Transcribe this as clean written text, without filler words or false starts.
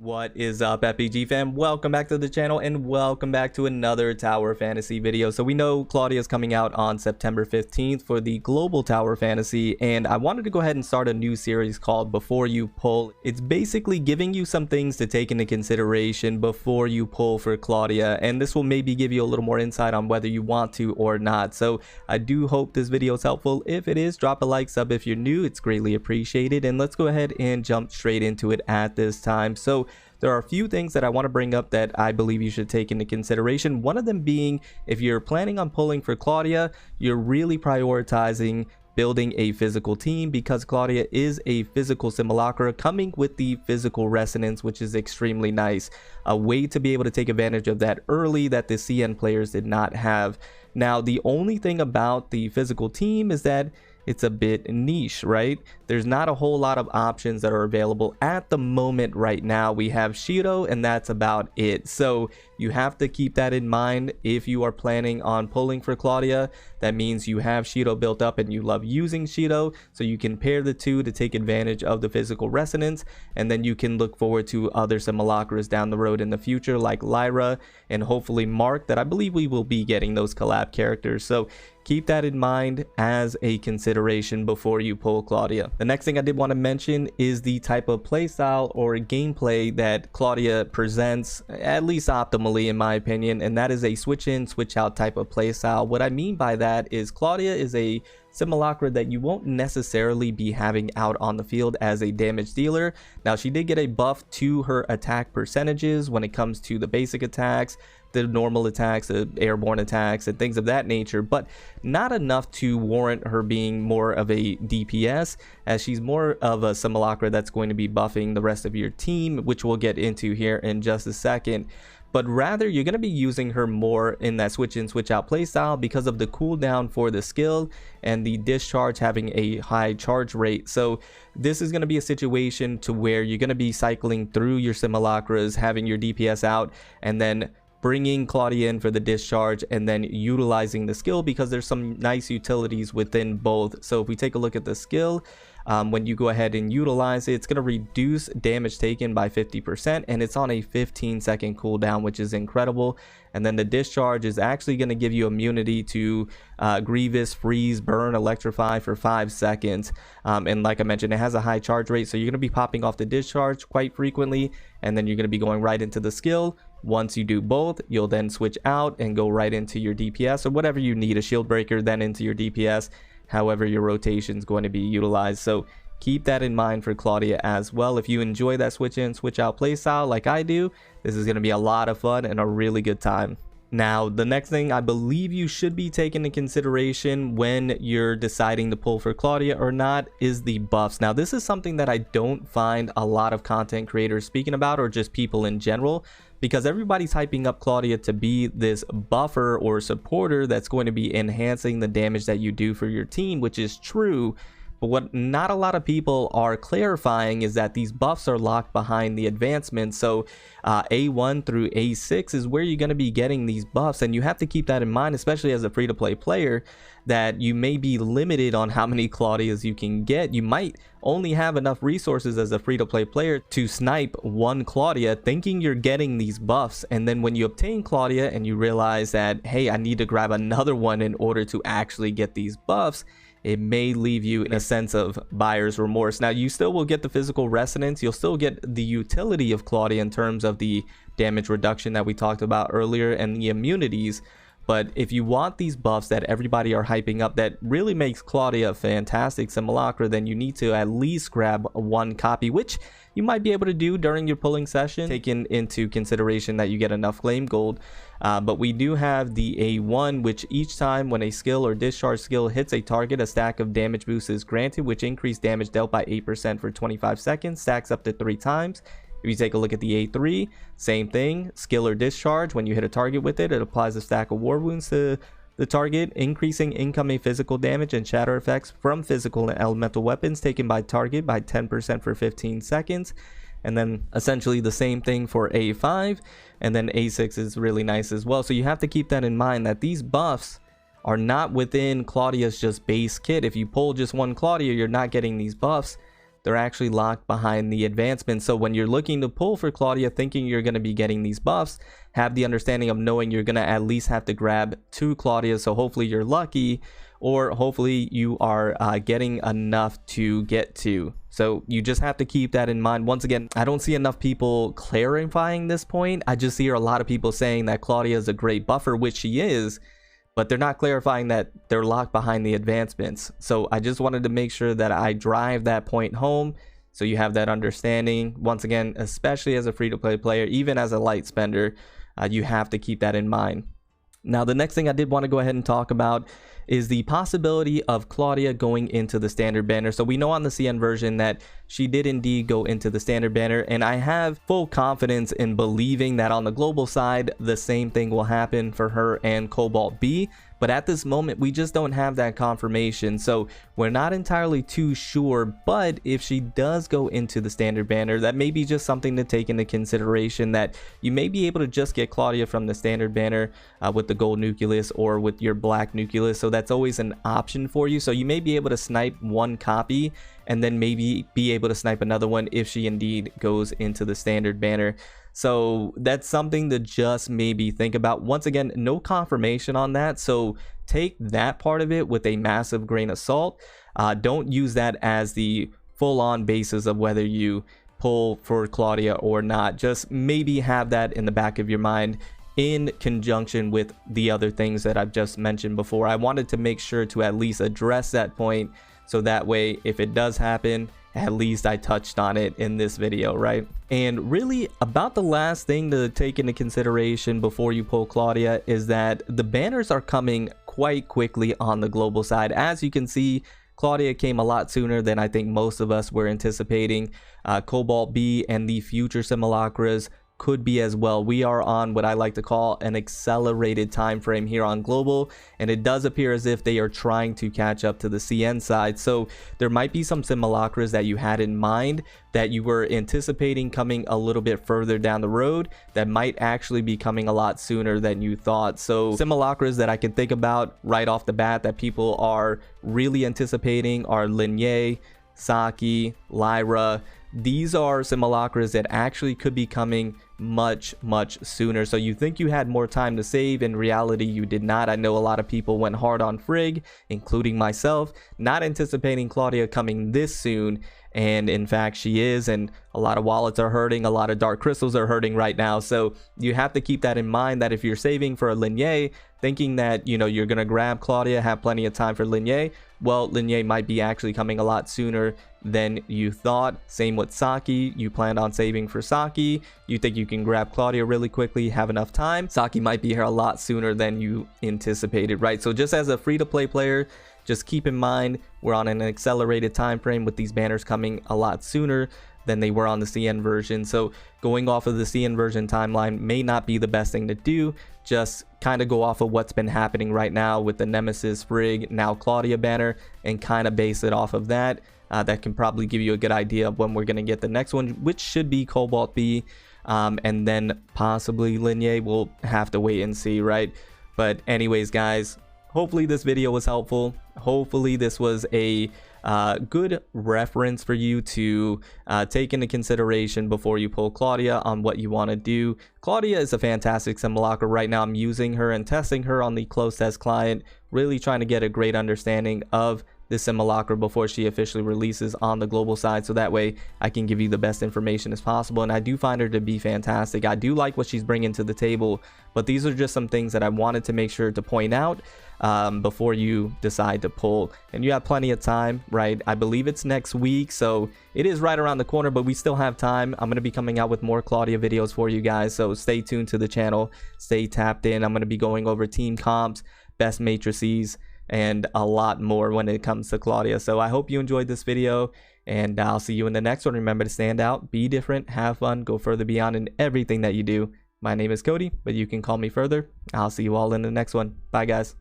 What is up, FPG fam? Welcome back to the channel and welcome back to another Tower Fantasy video. So we know Claudia is coming out on September 15th for the Global Tower Fantasy, and I wanted to go ahead and start a new series called Before You Pull. It's basically giving you some things to take into consideration before you pull for Claudia, and this will maybe give you a little more insight on whether you want to or not. So I do hope this video is helpful. If it is, drop a like, sub if you're new, it's greatly appreciated, and let's go ahead and jump straight into it at this time. So there are a few things that I want to bring up that I believe you should take into consideration. One of them being, if you're planning on pulling for Claudia, you're really prioritizing building a physical team, because Claudia is a physical simulacra coming with the physical resonance, which is extremely nice. A way to be able to take advantage of that early that the CN players did not have. Now, the only thing about the physical team is that it's a bit niche, right? There's not a whole lot of options that are available at the moment right now. We have Shido, and that's about it. So you have to keep that in mind if you are planning on pulling for Claudia. That means you have Shido built up and you love using Shido, so you can pair the two to take advantage of the physical resonance, and then you can look forward to other simulacras down the road in the future, like Lyra and hopefully Mark, that I believe we will be getting those collab characters. So keep that in mind as a consideration before you pull Claudia. The next thing I did want to mention is the type of playstyle or gameplay that Claudia presents, at least optimally in my opinion, and that is a switch in, switch out type of playstyle. What I mean by that is Claudia is a simulacra that you won't necessarily be having out on the field as a damage dealer. Now, she did get a buff to her attack percentages when it comes to the basic attacks, the normal attacks, the airborne attacks, and things of that nature, but not enough to warrant her being more of a DPS, as she's more of a simulacra that's going to be buffing the rest of your team, which we'll get into here in just a second. But rather, you're going to be using her more in that switch in, switch out playstyle because of the cooldown for the skill and the discharge having a high charge rate. So this is going to be a situation to where you're going to be cycling through your simulacras, having your DPS out, and then bringing Claudia in for the discharge, and then utilizing the skill, because there's some nice utilities within both. So if we take a look at the skill, when you go ahead and utilize it, it's going to reduce damage taken by 50%, and it's on a 15-second cooldown, which is incredible. And then the discharge is actually going to give you immunity to Grievous, Freeze, Burn, Electrify for 5 seconds. And like I mentioned, it has a high charge rate, so you're going to be popping off the discharge quite frequently, and then you're going to be going right into the skill. Once you do both, you'll then switch out and go right into your DPS or whatever you need, a shield breaker, then into your DPS, however your rotation is going to be utilized. So keep that in mind for Claudia as well. If you enjoy that switch in, switch out playstyle like I do, this is going to be a lot of fun and a really good time. Now, the next thing I believe you should be taking into consideration when you're deciding to pull for Claudia or not is the buffs. Now, this is something that I don't find a lot of content creators speaking about, or just people in general, because everybody's hyping up Claudia to be this buffer or supporter that's going to be enhancing the damage that you do for your team, which is true. But what not a lot of people are clarifying is that these buffs are locked behind the advancement. So A1 through A6 is where you're going to be getting these buffs, and you have to keep that in mind, especially as a free-to-play player, that you may be limited on how many Claudias you can get. You might only have enough resources as a free-to-play player to snipe one Claudia, thinking you're getting these buffs, and then when you obtain Claudia and you realize that, hey, I need to grab another one in order to actually get these buffs, it may leave you in a sense of buyer's remorse. Now, you still will get the physical resonance, you'll still get the utility of Claudia in terms of the damage reduction that we talked about earlier and the immunities. But if you want these buffs that everybody are hyping up that really makes Claudia a fantastic simulacra, then you need to at least grab one copy, which you might be able to do during your pulling session, taking into consideration that you get enough flame gold. But we do have the A1, which each time when a skill or discharge skill hits a target, a stack of damage boost is granted, which increased damage dealt by 8% for 25 seconds, stacks up to 3 times. If you take a look at the A3, same thing, skill or discharge, when you hit a target with it, it applies a stack of war wounds to the target, increasing incoming physical damage and shatter effects from physical and elemental weapons taken by target by 10% for 15 seconds. And then essentially the same thing for A5, and then A6 is really nice as well. So you have to keep that in mind, that these buffs are not within Claudia's just base kit. If you pull just one Claudia, you're not getting these buffs. they're actually locked behind the advancement. So when you're looking to pull for Claudia, thinking you're going to be getting these buffs, have the understanding of knowing you're going to at least have to grab 2 Claudias. So hopefully you're lucky, or hopefully you are getting enough to get to. So you just have to keep that in mind. Once again, I don't see enough people clarifying this point. I just hear a lot of people saying that Claudia is a great buffer, which she is, but they're not clarifying that they're locked behind the advancements. So I just wanted to make sure that I drive that point home so you have that understanding. Once again, especially as a free-to-play player, even as a light spender, you have to keep that in mind. Now, the next thing I did want to go ahead and talk about is the possibility of Claudia going into the standard banner. So we know on the CN version that she did indeed go into the standard banner, and I have full confidence in believing that on the global side, the same thing will happen for her and Cobalt B. But at this moment, we just don't have that confirmation. So we're not entirely too sure. But if she does go into the standard banner, that may be just something to take into consideration, that you may be able to just get Claudia from the standard banner with the gold nucleus or with your black nucleus. So that's always an option for you. So you may be able to snipe one copy and then maybe be able to snipe another one if she indeed goes into the standard banner. So that's something to just maybe think about. Once again, no confirmation on that, so take that part of it with a massive grain of salt. Don't use that as the full-on basis of whether you pull for Claudia or not. Just maybe have that in the back of your mind in conjunction with the other things that I've just mentioned before. I wanted to make sure to at least address that point, so that way if it does happen, at least I touched on it in this video, right? And really, about the last thing to take into consideration before you pull Claudia is that the banners are coming quite quickly on the global side. As you can see, Claudia came a lot sooner than I think most of us were anticipating. Cobalt B and the future Simulacras could be as well. We are on what I like to call an accelerated time frame here on global, and it does appear as if they are trying to catch up to the CN side. So there might be some Simulacras that you had in mind that you were anticipating coming a little bit further down the road that might actually be coming a lot sooner than you thought. So Simulacras that I can think about right off the bat that people are really anticipating are Linye, Saki, Lyra. These are Simulacras that actually could be coming much sooner. So you think you had more time to save, in reality you did not. I know a lot of people went hard on Frigg, including myself, not anticipating Claudia coming this soon, and in fact she is, and a lot of wallets are hurting, a lot of dark crystals are hurting right now. So you have to keep that in mind, that if you're saving for a Linye, thinking that, you know, you're gonna grab Claudia, have plenty of time for Linye, well, Linye might be actually coming a lot sooner than you thought. Same with Saki. You planned on saving for Saki, you think you can grab Claudia really quickly, have enough time. Saki might be here a lot sooner than you anticipated, right? So just as a free-to-play player, just keep in mind we're on an accelerated time frame with these banners coming a lot sooner than they were on the CN version. So going off of the CN version timeline may not be the best thing to do. Just kind of go off of what's been happening right now with the Nemesis, Frigg, now Claudia banner, and kind of base it off of that. That can probably give you a good idea of when we're going to get the next one, which should be Cobalt B, and then possibly Linye. We'll have to wait and see, right? But anyways, guys, hopefully this video was helpful. Hopefully this was a good reference for you to take into consideration before you pull Claudia on what you want to do. Claudia is a fantastic Simulacra. Right now I'm using her and testing her on the close test client, really trying to get a great understanding of this Simulacra before she officially releases on the global side, so that way I can give you the best information as possible. And I do find her to be fantastic. I do like what she's bringing to the table, but these are just some things that I wanted to make sure to point out before you decide to pull. And you have plenty of time, right? I believe it's next week, so it is right around the corner, but we still have time. I'm going to be coming out with more Claudia videos for you guys, so stay tuned to the channel, stay tapped in. I'm going to be going over team comps, best matrices, and a lot more when it comes to Claudia. So I hope you enjoyed this video, and I'll see you in the next one. Remember to stand out, be different, have fun, go further beyond in everything that you do. My name is Cody, but you can call me Further. I'll see you all in the next one. Bye, guys.